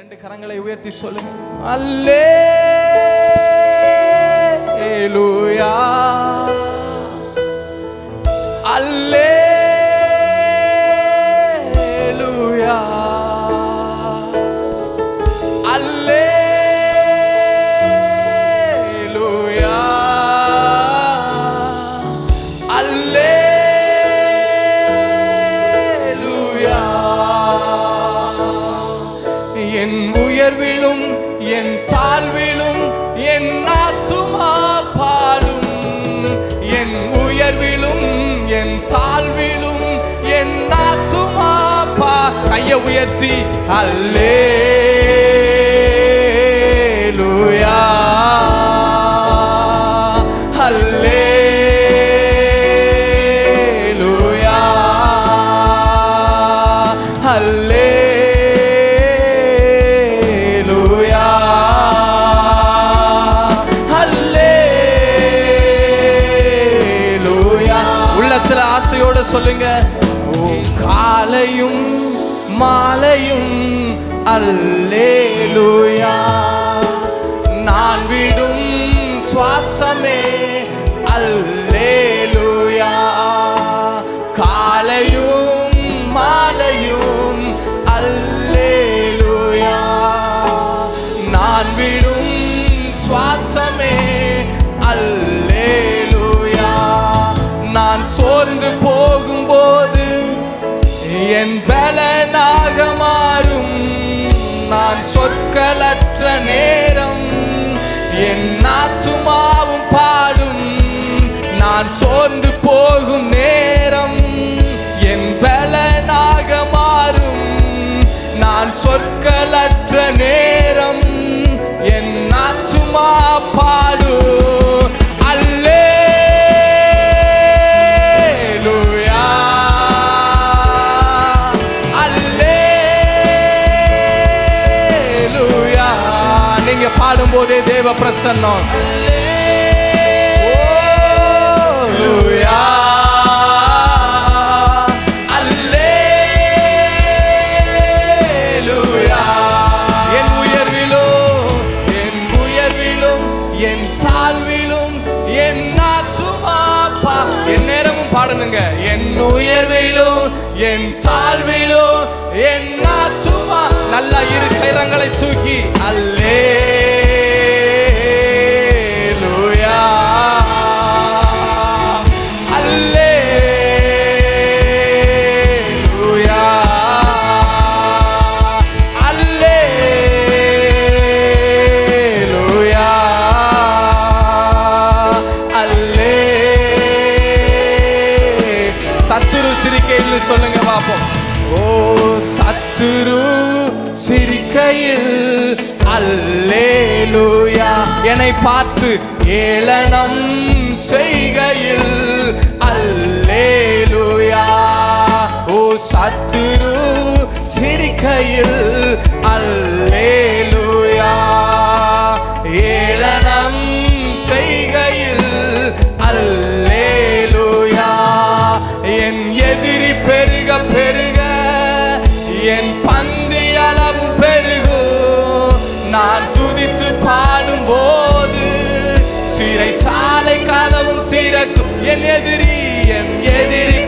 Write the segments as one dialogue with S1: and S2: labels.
S1: 2 கரங்களை உயர்த்தி சொல்லுங்க. அல்லேலூயா அல்லேலூயா அல்லேலூயா அல்லேலூயா. என் உயர்விலும் என் தாழ்விலும் என் ஆத்துமா பாடும். என் உயர்விலும் என் தாழ்விலும் என் ஆத்துமா கையை உயர்த்தி அல்லேலூயா அல்லேலூயா அல்லேலூயா அல்லேலூயா. உள்ளத்துல ஆசையோட சொல்லுங்க. காலையும் மாலையும் அல்லேலூயா. நான் விடும் சுவாசமே அல்லேலூயா. காலையும் மாலையும் அல்லேலூயா. நான் விடும் சுவாசமே அல்லேலூயா. நான் சோர்ந்து போகும்போது என் பலனாக மாறும். நான் சொற்களற்ற நேரம் என் ஆத்துமாவும் பாடும். நான் சோர்ந்து போகும் நேரம் என் பலனாக மாறும். நான் சொற்களற்ற நேரம் என் ஆத்துமா பாடும். பாடும்போதே தேவ பிரசன்னம். அல்லேலூயா அல்லேலூயா. என் உயர்விலும் என் தாழ்விலும் என் ஆத்துமா என் நேரமும் பாடணுங்க. என் உயர்விலும் என் தாழ்விலும் என் ஆத்துமா. நல்லா இரு கரங்களை தூக்கி அல்லேலூயா அல்லேலூயா அல்லேலூயா அல்லே. சத்துரு சிரிக்கையில் சொல்லுங்க பாப்போம். ஓ சத்துரு சிரிக்கையில் அல்லேலூயா. என்னை பார்த்து ஏளனம் செய்கையில் அல்லேலூயா. ஓ சத்துரு சிரிக்கையில் அல்லேலூயா. ஏளனம் செய்கையில் அல்லேலூயா. என் எதிரி பெருக பெருக என் பந்தி அளவு பெருகும். நான் துதித்து பாடும் போது சிறைச்சாலை கதவும் திறக்கும். என் எதிரி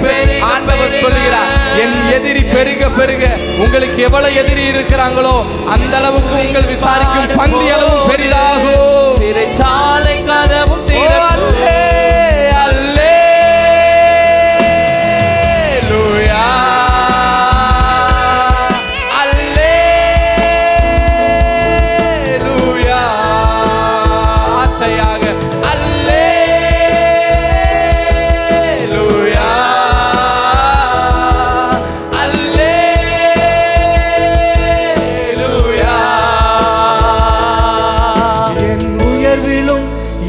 S1: பெருக. ஆண்டவர் சொல்லுகிறார், என் எதிரி பெருக பெருக. உங்களுக்கு எவ்வளவு எதிரி இருக்கிறாங்களோ அந்த அளவுக்கு உங்கள் விசாரிக்கும் பந்தி அளவும் பெரிதாகும்.
S2: சிறைச்சாலை கதவும் திறக்கும்.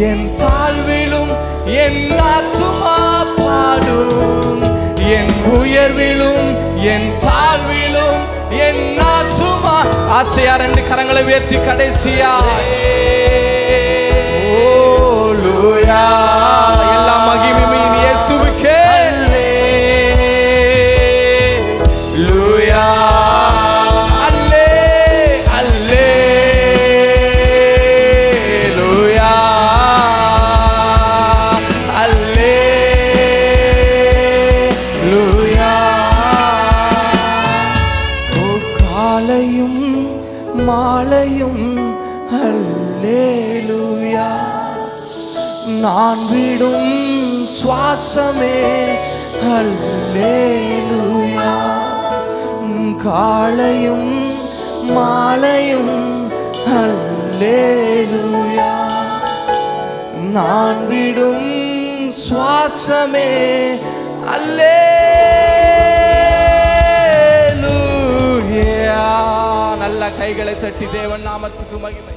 S1: என் தாழ்விலும் என் ஆத்துமா பாடும். என் உயர்விலும் என் தாழ்விலும் என் ஆத்துமா. ஆசையா 2 கரங்களை உயர்த்தி கடைசியா அல்லேலூயா. எல்லா மகிமையும் இயேசுவுக்கே. அல்லேலூயா அல்லே அல்லே காலையும் அல்லேலூயா. நான் விடும் சுவாசமே அல்லேலூயா. காலையும் மாலையும் அல்லேலூயா. நான் விடும் சுவாசமே அல்லேலூயா. நல்ல கைகளை தட்டி தேவன் நாமத்துக்கு மகிமை.